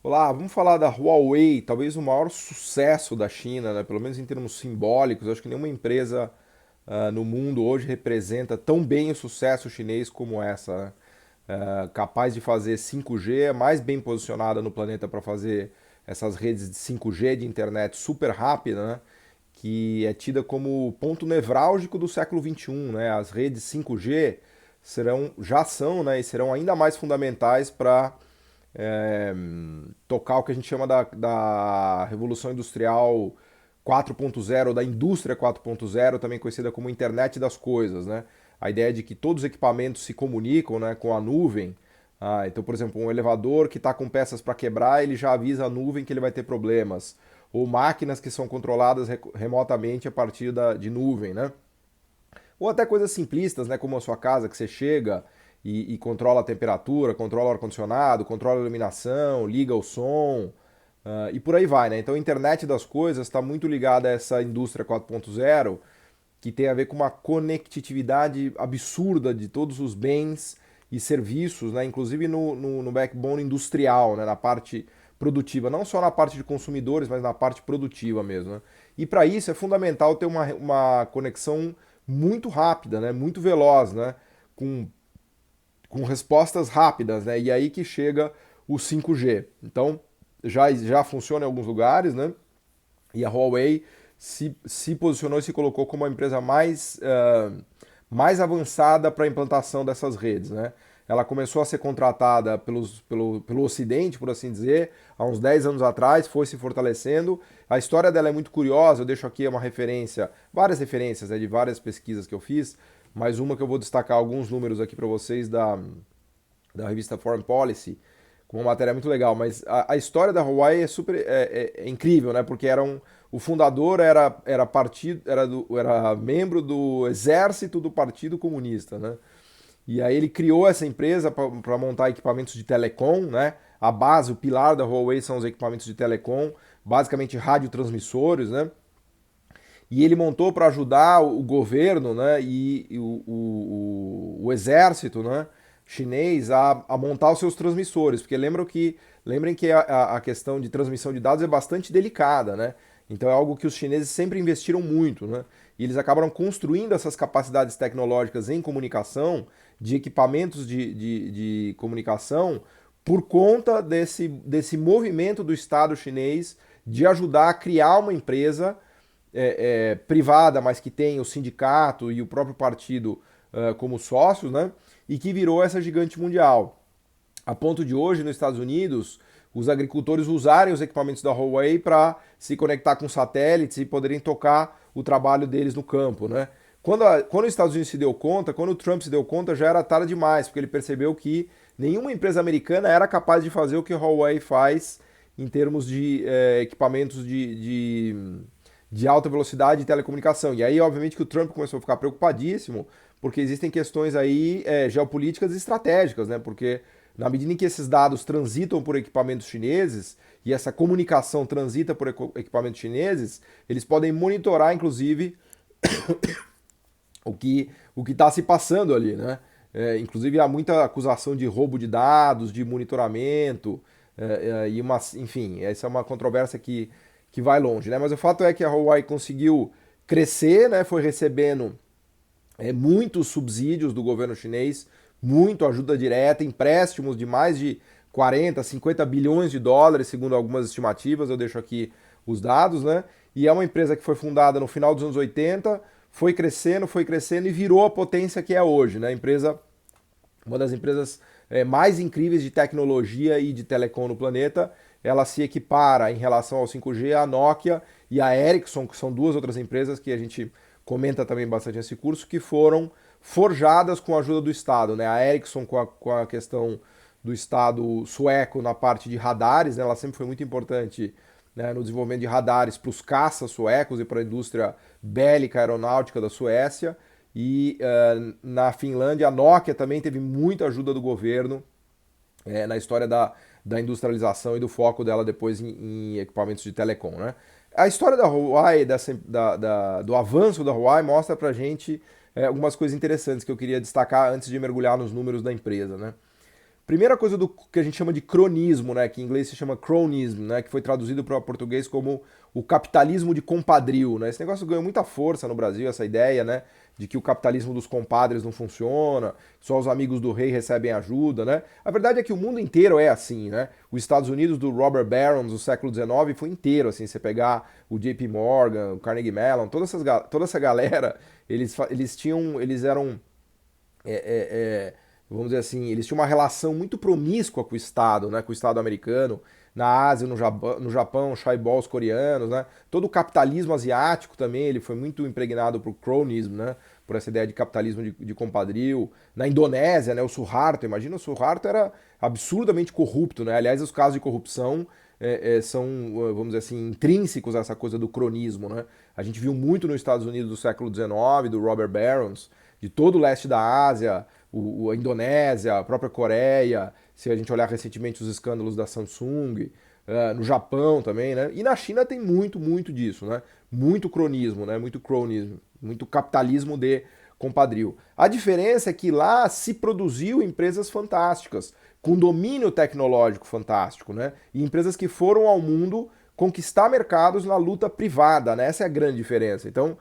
Olá, vamos falar da Huawei, talvez o maior sucesso da China, né? Pelo menos em termos simbólicos. Acho que nenhuma empresa no mundo hoje representa tão bem o sucesso chinês como essa, né? Capaz de fazer 5G, é mais bem posicionada no planeta para fazer essas redes de 5G de internet super rápida, né? Que é tida como ponto nevrálgico do século XXI, né? As redes 5G já são, né? E serão ainda mais fundamentais para é, tocar o que a gente chama da Revolução Industrial 4.0, da Indústria 4.0, também conhecida como Internet das Coisas, né? A ideia de que todos os equipamentos se comunicam, né, com a nuvem. Então, por exemplo, um elevador que está com peças para quebrar, ele já avisa a nuvem que ele vai ter problemas. Ou máquinas que são controladas remotamente a partir de nuvem, né? Ou até coisas simplistas, né, como a sua casa, que você chega e controla a temperatura, controla o ar-condicionado, controla a iluminação, liga o som, e por aí vai, né? Então a internet das coisas está muito ligada a essa indústria 4.0, que tem a ver com uma conectividade absurda de todos os bens e serviços, né? Inclusive no backbone industrial, né? Na parte produtiva, não só na parte de consumidores, mas na parte produtiva mesmo, né? E para isso é fundamental ter uma conexão muito rápida, né? Muito veloz, né? Com, com respostas rápidas, né? E aí que chega o 5G. Então já funciona em alguns lugares, né? E a Huawei se posicionou e se colocou como a empresa mais avançada para a implantação dessas redes, né? Ela começou a ser contratada pelo Ocidente, por assim dizer, há uns 10 anos atrás, foi se fortalecendo. A história dela é muito curiosa, eu deixo aqui uma referência, várias referências, né, de várias pesquisas que eu fiz, mas uma que eu vou destacar alguns números aqui para vocês da revista Foreign Policy, com uma matéria muito legal. Mas a história da Hawaii é super é incrível, né? Porque o fundador era membro do exército do Partido Comunista, né? E aí ele criou essa empresa para montar equipamentos de telecom, né? A base, o pilar da Huawei são os equipamentos de telecom, basicamente radiotransmissores, né? E ele montou para ajudar o governo, né, o exército, né, chinês a montar os seus transmissores, porque lembrem que a questão de transmissão de dados é bastante delicada, né? Então é algo que os chineses sempre investiram muito, né? E eles acabaram construindo essas capacidades tecnológicas em comunicação, de equipamentos de comunicação, por conta desse movimento do Estado chinês de ajudar a criar uma empresa privada, mas que tem o sindicato e o próprio partido como sócios, né? E que virou essa gigante mundial. A ponto de hoje, nos Estados Unidos, os agricultores usarem os equipamentos da Huawei para se conectar com satélites e poderem tocar o trabalho deles no campo, né? Quando os Estados Unidos se deu conta, quando o Trump se deu conta, já era tarde demais, porque ele percebeu que nenhuma empresa americana era capaz de fazer o que a Huawei faz em termos de equipamentos de alta velocidade de telecomunicação. E aí, obviamente, que o Trump começou a ficar preocupadíssimo, porque existem questões aí geopolíticas e estratégicas, né? Porque na medida em que esses dados transitam por equipamentos chineses e essa comunicação transita por equipamentos chineses, eles podem monitorar, inclusive, o que está se passando ali, né? Inclusive há muita acusação de roubo de dados, de monitoramento, enfim, essa é uma controvérsia que vai longe, né? Mas o fato é que a Huawei conseguiu crescer, né? Foi recebendo muitos subsídios do governo chinês, muito ajuda direta, empréstimos de mais de 40, 50 bilhões de dólares, segundo algumas estimativas, eu deixo aqui os dados, né? E é uma empresa que foi fundada no final dos anos 80, foi crescendo e virou a potência que é hoje, né? Uma das empresas mais incríveis de tecnologia e de telecom no planeta. Ela se equipara em relação ao 5G à Nokia e à Ericsson, que são duas outras empresas que a gente comenta também bastante nesse curso, que foram forjadas com a ajuda do Estado, né? A Ericsson com a questão do Estado sueco na parte de radares, né? Ela sempre foi muito importante, né, no desenvolvimento de radares para os caças suecos e para a indústria bélica aeronáutica da Suécia. E na Finlândia, a Nokia também teve muita ajuda do governo na história da industrialização e do foco dela depois em equipamentos de telecom, né? A história da Huawei, do avanço da Huawei, mostra pra gente algumas coisas interessantes que eu queria destacar antes de mergulhar nos números da empresa, né? primeira coisa do que a gente chama de cronismo, né, que em inglês se chama cronism, né, que foi traduzido para o português como o capitalismo de compadrio, né? Esse negócio ganhou muita força no Brasil, essa ideia, né, de que o capitalismo dos compadres não funciona, só os amigos do rei recebem ajuda, né? A verdade é que o mundo inteiro é assim, né? Os Estados Unidos do Robert Barons, do século XIX, foi inteiro assim. Você pegar o JP Morgan, o Carnegie Mellon, toda essa galera, eles eram é, é, é, vamos dizer assim, eles tinham uma relação muito promíscua com o Estado, né, com o Estado americano, na Ásia, no Japão, chaebols coreanos, né, todo o capitalismo asiático também, ele foi muito impregnado por cronismo, né, por essa ideia de capitalismo de compadrio. Na Indonésia, né, o Suharto, imagina, o Suharto era absurdamente corrupto, né, aliás, os casos de corrupção são, vamos dizer assim, intrínsecos a essa coisa do cronismo, né. A gente viu muito nos Estados Unidos do século XIX, do Robert Barons, de todo o leste da Ásia, a Indonésia, a própria Coreia, se a gente olhar recentemente os escândalos da Samsung, no Japão também, né? E na China tem muito, muito disso, né? Muito cronismo, né? Muito cronismo, muito capitalismo de compadrio. A diferença é que lá se produziu empresas fantásticas, com domínio tecnológico fantástico, né? E empresas que foram ao mundo conquistar mercados na luta privada, né? Essa é a grande diferença. Então,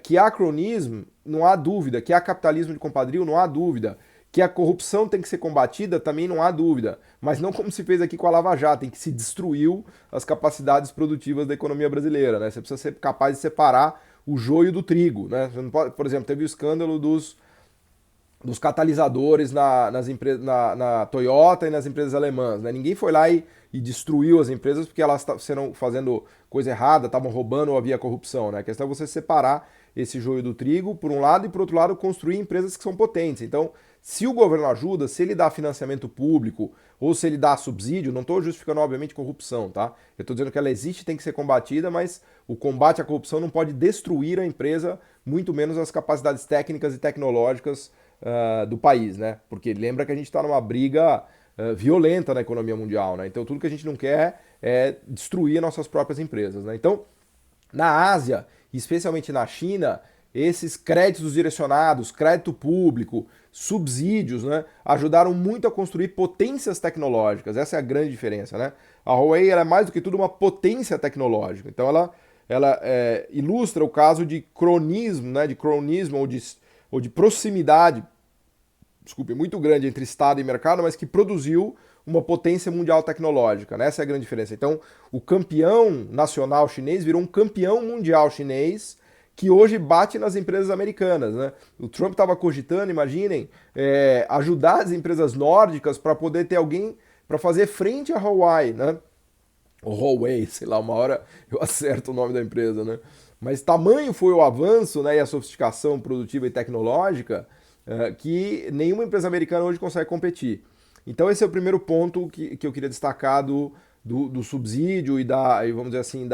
que há cronismo, não há dúvida. Que há capitalismo de compadrio, não há dúvida. Que a corrupção tem que ser combatida, também não há dúvida. Mas não como se fez aqui com a Lava Jato, em que se destruiu as capacidades produtivas da economia brasileira, né? Você precisa ser capaz de separar o joio do trigo, né? Você não pode, por exemplo, teve o escândalo dos catalisadores na Toyota e nas empresas alemãs, né? Ninguém foi lá e destruiu as empresas porque elas estavam fazendo coisa errada, estavam roubando ou havia corrupção, né? A questão é você separar esse joio do trigo, por um lado, e por outro lado, construir empresas que são potentes. Então, se o governo ajuda, se ele dá financiamento público ou se ele dá subsídio, não estou justificando, obviamente, corrupção, tá? Eu estou dizendo que ela existe, tem que ser combatida, mas o combate à corrupção não pode destruir a empresa, muito menos as capacidades técnicas e tecnológicas do país, né? Porque lembra que a gente está numa briga violenta na economia mundial, né? Então tudo que a gente não quer é destruir nossas próprias empresas, né? Então, na Ásia, especialmente na China, esses créditos direcionados, crédito público, subsídios, né, ajudaram muito a construir potências tecnológicas. Essa é a grande diferença, né? A Huawei ela é mais do que tudo uma potência tecnológica. Então ela ilustra o caso de cronismo, né, de cronismo ou de proximidade, desculpe, muito grande entre Estado e mercado, mas que produziu uma potência mundial tecnológica, né? Essa é a grande diferença. Então, o campeão nacional chinês virou um campeão mundial chinês que hoje bate nas empresas americanas, né? O Trump estava cogitando, imaginem, ajudar as empresas nórdicas para poder ter alguém para fazer frente à Huawei, né? Ou Huawei, sei lá, uma hora eu acerto o nome da empresa, né? Mas tamanho foi o avanço, né, e a sofisticação produtiva e tecnológica que nenhuma empresa americana hoje consegue competir. Então esse é o primeiro ponto que eu queria destacar do subsídio e vamos dizer assim,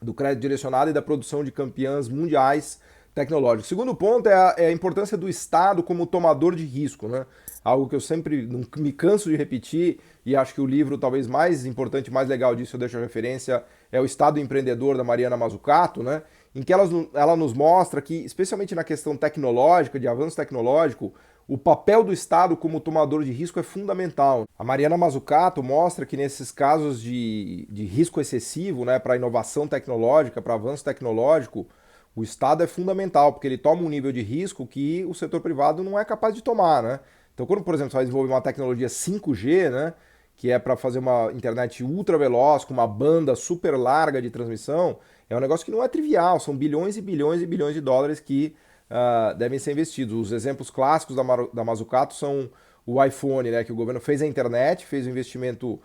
do crédito direcionado e da produção de campeãs mundiais tecnológicas. O segundo ponto é a importância do Estado como tomador de risco, né? Algo que eu sempre não me canso de repetir e acho que o livro talvez mais importante, mais legal disso, eu deixo a referência, é o Estado Empreendedor da Mariana Mazzucato, né? Em que ela nos mostra que, especialmente na questão tecnológica, de avanço tecnológico, o papel do Estado como tomador de risco é fundamental. A Mariana Mazzucato mostra que nesses casos de risco excessivo, né, para inovação tecnológica, para avanço tecnológico, o Estado é fundamental, porque ele toma um nível de risco que o setor privado não é capaz de tomar, né? Então, quando, por exemplo, você vai desenvolver uma tecnologia 5G, né, que é para fazer uma internet ultra veloz, com uma banda super larga de transmissão, é um negócio que não é trivial, são bilhões e bilhões e bilhões de dólares que devem ser investidos. Os exemplos clássicos da Mazzucato são o iPhone, né, que o governo fez a internet, fez um investimento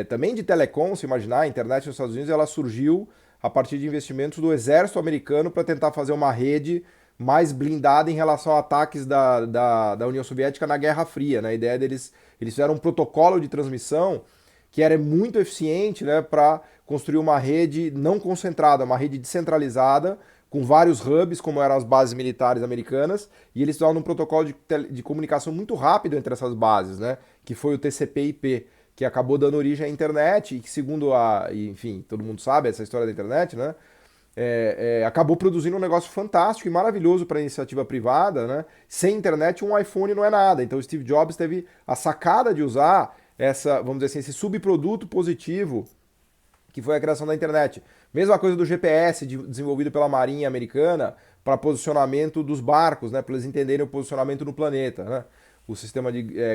também de telecom, se imaginar, a internet nos Estados Unidos ela surgiu a partir de investimentos do exército americano para tentar fazer uma rede mais blindada em relação a ataques da União Soviética na Guerra Fria, né? A ideia deles, eles fizeram um protocolo de transmissão que era muito eficiente, né, para construir uma rede não concentrada, uma rede descentralizada, com vários hubs, como eram as bases militares americanas, e eles fizeram um protocolo de comunicação muito rápido entre essas bases, né, que foi o TCP/IP, que acabou dando origem à internet, e que segundo enfim, todo mundo sabe essa história da internet, né, acabou produzindo um negócio fantástico e maravilhoso para a iniciativa privada, né? Sem internet, um iPhone não é nada. Então, o Steve Jobs teve a sacada de usar vamos dizer assim, esse subproduto positivo que foi a criação da internet. Mesma coisa do GPS, desenvolvido pela Marinha Americana para posicionamento dos barcos, né? Para eles entenderem o posicionamento no planeta, né? O sistema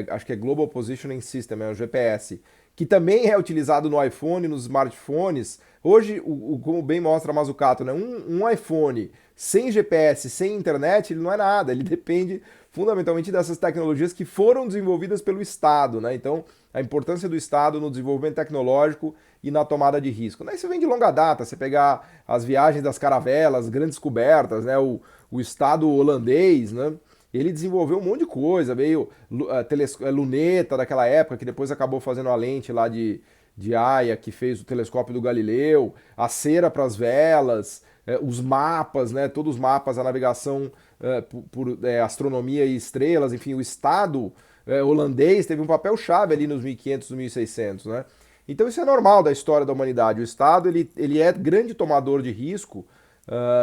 acho que é Global Positioning System, é o GPS, que também é utilizado no iPhone, nos smartphones. Hoje, como bem mostra a Mazzucato, né? Um iPhone sem GPS, sem internet, ele não é nada, ele depende fundamentalmente dessas tecnologias que foram desenvolvidas pelo Estado, né? Então, a importância do Estado no desenvolvimento tecnológico e na tomada de risco. Isso vem de longa data, você pegar as viagens das caravelas, grandes descobertas, né? O Estado holandês, né? Ele desenvolveu um monte de coisa, veio luneta daquela época, que depois acabou fazendo a lente lá de Haia, que fez o telescópio do Galileu, a cera para as velas, os mapas, né, todos os mapas, a navegação por astronomia e estrelas, enfim, o Estado holandês teve um papel chave ali nos 1500, 1600, né? Então isso é normal da história da humanidade. O Estado ele é grande tomador de risco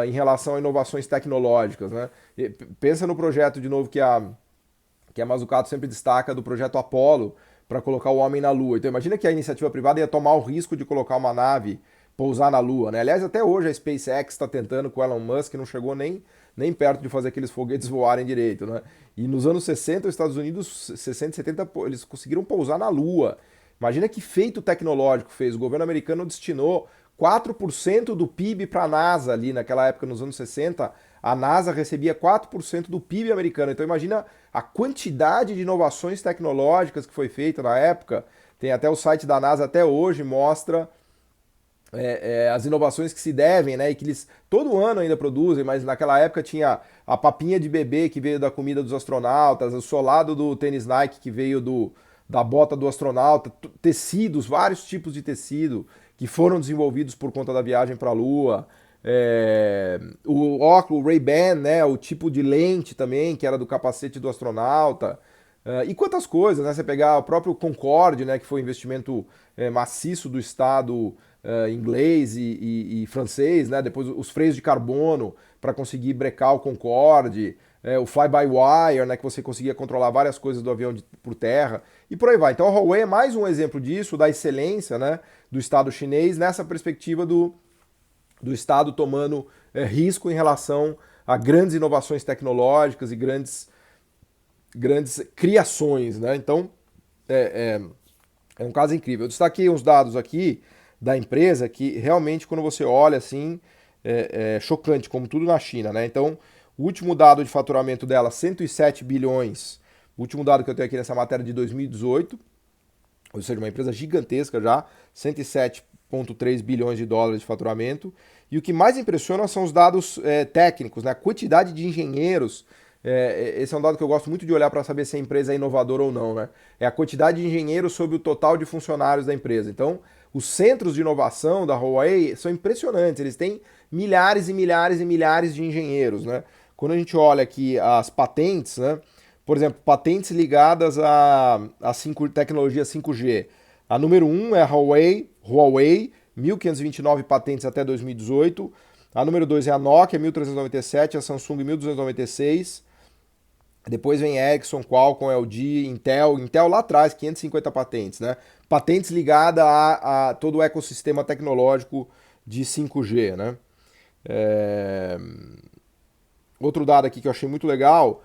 em relação a inovações tecnológicas, né? Pensa no projeto de novo que a Mazzucato sempre destaca do projeto Apollo para colocar o homem na Lua. Então imagina que a iniciativa privada ia tomar o risco de colocar uma nave pousar na Lua, né? Aliás, até hoje a SpaceX está tentando com o Elon Musk, não chegou nem perto de fazer aqueles foguetes voarem direito, né? E nos anos 60, os Estados Unidos, 60, 70, eles conseguiram pousar na Lua. Imagina que feito tecnológico fez. O governo americano destinou 4% do PIB para a NASA ali naquela época, nos anos 60. A NASA recebia 4% do PIB americano. Então imagina a quantidade de inovações tecnológicas que foi feita na época. Tem até o site da NASA até hoje, mostra as inovações que se devem, né? E que eles todo ano ainda produzem, mas naquela época tinha a papinha de bebê que veio da comida dos astronautas, o solado do tênis Nike que veio da bota do astronauta, tecidos, vários tipos de tecido que foram desenvolvidos por conta da viagem para a Lua. O óculos Ray-Ban, né? O tipo de lente também, que era do capacete do astronauta. E quantas coisas, né? Você pegar o próprio Concorde, né? Que foi um investimento maciço do Estado inglês e francês, né? Depois os freios de carbono para conseguir brecar o Concorde, o fly-by-wire, né? Que você conseguia controlar várias coisas do avião por terra e por aí vai. Então a Huawei é mais um exemplo disso, da excelência, né? Do Estado chinês nessa perspectiva do Estado tomando risco em relação a grandes inovações tecnológicas e grandes criações, né? Então é um caso incrível. Eu destaquei uns dados aqui da empresa que realmente quando você olha assim é chocante, como tudo na China, né? Então o último dado de faturamento dela, 107 bilhões, o último dado que eu tenho aqui nessa matéria de 2018, ou seja, uma empresa gigantesca já, 107,3 bilhões de dólares de faturamento. E o que mais impressiona são os dados técnicos, né? A quantidade de engenheiros. Esse é um dado que eu gosto muito de olhar para saber se a empresa é inovadora ou não, né? É a quantidade de engenheiros sobre o total de funcionários da empresa. Então, os centros de inovação da Huawei são impressionantes. Eles têm milhares e milhares e milhares de engenheiros, né? Quando a gente olha aqui as patentes, né? Por exemplo, patentes ligadas à tecnologia 5G. A número 1 é a Huawei, 1.529 patentes até 2018. A número 2 é a Nokia, 1.397, a Samsung, 1.296. Depois vem Ericsson, Qualcomm, LG, Intel lá atrás, 550 patentes, né? Patentes ligadas a todo o ecossistema tecnológico de 5G, né? Outro dado aqui que eu achei muito legal,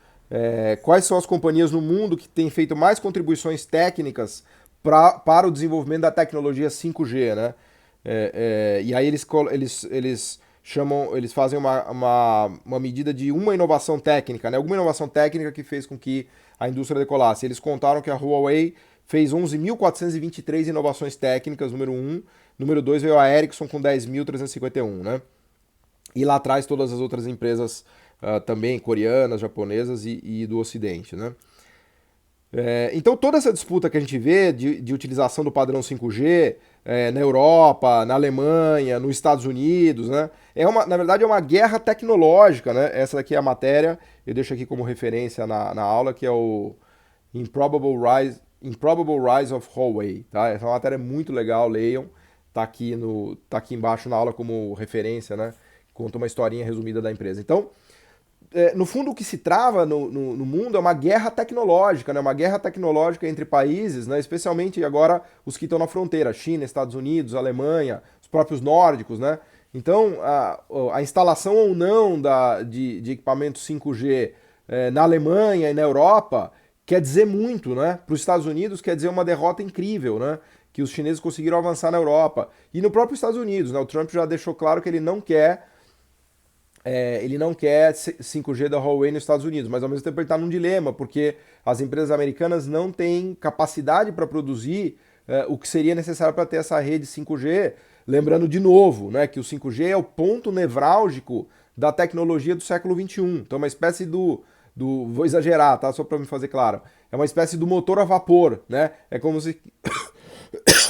quais são as companhias no mundo que têm feito mais contribuições técnicas para o desenvolvimento da tecnologia 5G, né? E aí eles fazem uma medida de uma inovação técnica, né? Alguma inovação técnica que fez com que a indústria decolasse. Eles contaram que a Huawei fez 11.423 inovações técnicas, número 1. Número 2 veio a Ericsson com 10.351, né? E lá atrás todas as outras empresas também, coreanas, japonesas e do Ocidente, né? Então toda essa disputa que a gente vê de utilização do padrão 5G na Europa, na Alemanha, nos Estados Unidos, né? Na verdade é uma guerra tecnológica, né? Essa daqui é a matéria, eu deixo aqui como referência na aula, que é o Improbable Rise of Huawei, tá? Essa matéria é muito legal, leiam, tá aqui embaixo na aula como referência, né? conta uma historinha resumida da empresa. Então, no fundo, o que se trava no mundo é uma guerra tecnológica, né? Uma guerra tecnológica entre países, né? Especialmente agora os que estão na fronteira, China, Estados Unidos, Alemanha, os próprios nórdicos, né? Então, a instalação ou não de equipamentos 5G na Alemanha e na Europa quer dizer muito, né? Para os Estados Unidos quer dizer uma derrota incrível, né? Que os chineses conseguiram avançar na Europa. E no próprio Estados Unidos, né? O Trump já deixou claro que ele não quer 5G da Huawei nos Estados Unidos, mas ao mesmo tempo ele está num dilema, porque as empresas americanas não têm capacidade para produzir o que seria necessário para ter essa rede 5G. Lembrando de novo, né, que o 5G é o ponto nevrálgico da tecnologia do século XXI. Então é uma espécie vou exagerar, tá? Só para me fazer claro. É uma espécie do motor a vapor, né? É como se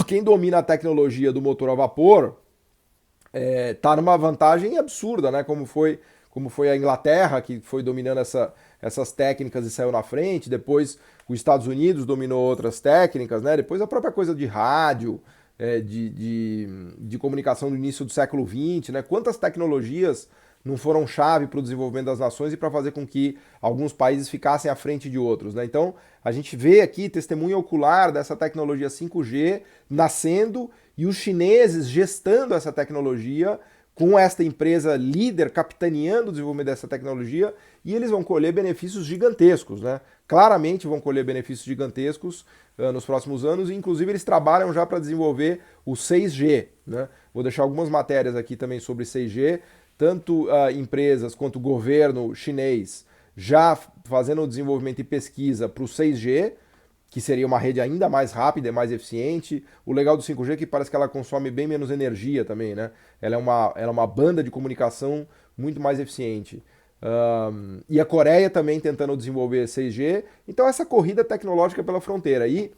quem domina a tecnologia do motor a vapor tá numa vantagem absurda, né? Como foi a Inglaterra, que foi dominando essas técnicas e saiu na frente. Depois os Estados Unidos dominou outras técnicas, né? Depois a própria coisa de rádio, de comunicação do início do século XX, né? Quantas tecnologias não foram chave para o desenvolvimento das nações e para fazer com que alguns países ficassem à frente de outros, né? Então, a gente vê aqui testemunho ocular dessa tecnologia 5G nascendo e os chineses gestando essa tecnologia com esta empresa líder capitaneando o desenvolvimento dessa tecnologia e eles vão colher benefícios gigantescos, né? Claramente vão colher benefícios gigantescos nos próximos anos e inclusive eles trabalham já para desenvolver o 6G, né? Vou deixar algumas matérias aqui também sobre 6G, tanto empresas quanto o governo chinês já fazendo o desenvolvimento e pesquisa para o 6G, que seria uma rede ainda mais rápida e mais eficiente. O legal do 5G é que parece que ela consome bem menos energia também, né? Ela é uma banda de comunicação muito mais eficiente. E a Coreia também tentando desenvolver 6G. Então essa corrida tecnológica pela fronteira. E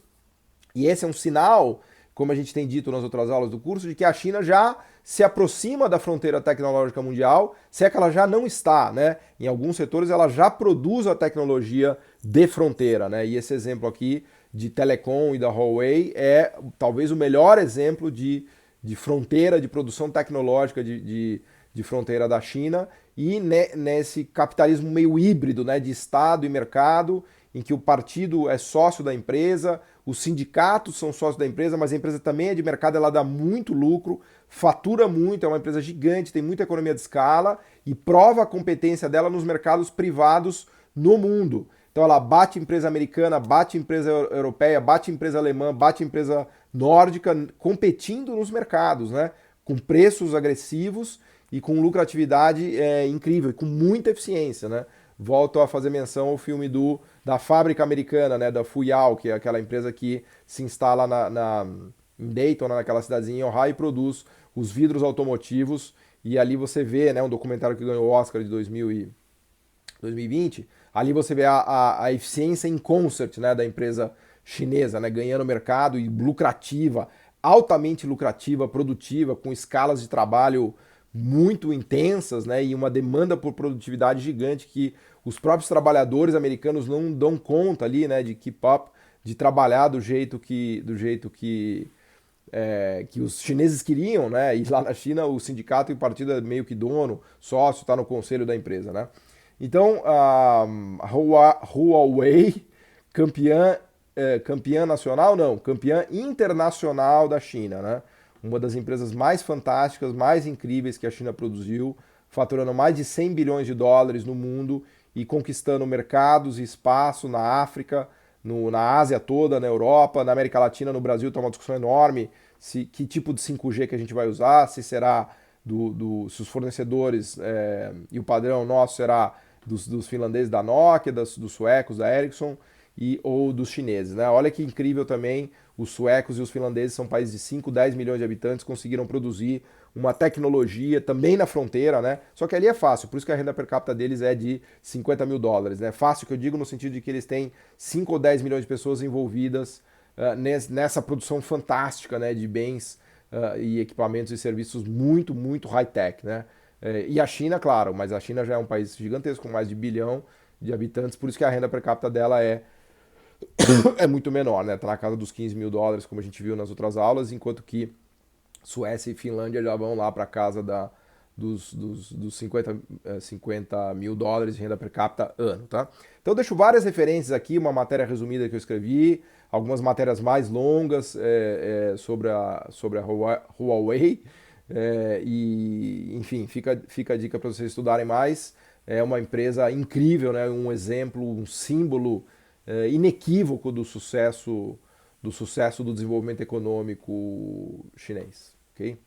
esse é um sinal, como a gente tem dito nas outras aulas do curso, de que a China já se aproxima da fronteira tecnológica mundial, se é que ela já não está, né? Em alguns setores ela já produz a tecnologia de fronteira, né? E esse exemplo aqui de Telecom e da Huawei é talvez o melhor exemplo de fronteira, de produção tecnológica de fronteira da China e nesse capitalismo meio híbrido, né? De Estado e mercado, em que o partido é sócio da empresa, os sindicatos são sócios da empresa, mas a empresa também é de mercado, ela dá muito lucro, fatura muito, é uma empresa gigante, tem muita economia de escala e prova a competência dela nos mercados privados no mundo. Então ela bate empresa americana, bate empresa europeia, bate empresa alemã, bate empresa nórdica, competindo nos mercados, né? Com preços agressivos e com lucratividade incrível, e com muita eficiência, né? Volto a fazer menção ao filme da fábrica americana, né, da Fuyao, que é aquela empresa que se instala em Dayton, naquela cidadezinha em Ohio, e produz os vidros automotivos. E ali você vê, né, um documentário que ganhou o Oscar de 2020, ali você vê a eficiência em concert, né, da empresa chinesa, né, ganhando mercado e lucrativa, altamente lucrativa, produtiva, com escalas de trabalho muito intensas, né, e uma demanda por produtividade gigante que os próprios trabalhadores americanos não dão conta ali, né, de keep up, de trabalhar do jeito que os chineses queriam, né, e lá na China o sindicato e o partido é meio que dono, sócio, está no conselho da empresa, né. Então, a Huawei, campeã nacional, não, campeã internacional da China, né? Uma das empresas mais fantásticas, mais incríveis que a China produziu, faturando mais de 100 bilhões de dólares no mundo e conquistando mercados e espaço na África, na Ásia toda, na Europa, na América Latina, no Brasil está uma discussão enorme que tipo de 5G que a gente vai usar, se será se os fornecedores e o padrão nosso será dos finlandeses da Nokia, dos suecos da Ericsson ou dos chineses, né? Olha que incrível também, os suecos e os finlandeses são países de 5, 10 milhões de habitantes, conseguiram produzir uma tecnologia também na fronteira, né? Só que ali é fácil, por isso que a renda per capita deles é de 50 mil dólares, né? Fácil que eu digo no sentido de que eles têm 5 ou 10 milhões de pessoas envolvidas nessa produção fantástica, né, de bens e equipamentos e serviços muito, muito high-tech, né? E a China, claro, mas a China já é um país gigantesco, com mais de 1 bilhão de habitantes, por isso que a renda per capita dela é muito menor, né? Tá na casa dos 15 mil dólares, como a gente viu nas outras aulas, enquanto que Suécia e Finlândia já vão lá para casa dos 50 mil dólares de renda per capita ano, tá? Então eu deixo várias referências aqui, uma matéria resumida que eu escrevi, algumas matérias mais longas sobre a Huawei, e enfim, fica a dica para vocês estudarem mais. É uma empresa incrível, né? Um exemplo, um símbolo inequívoco do sucesso do desenvolvimento econômico chinês, ok?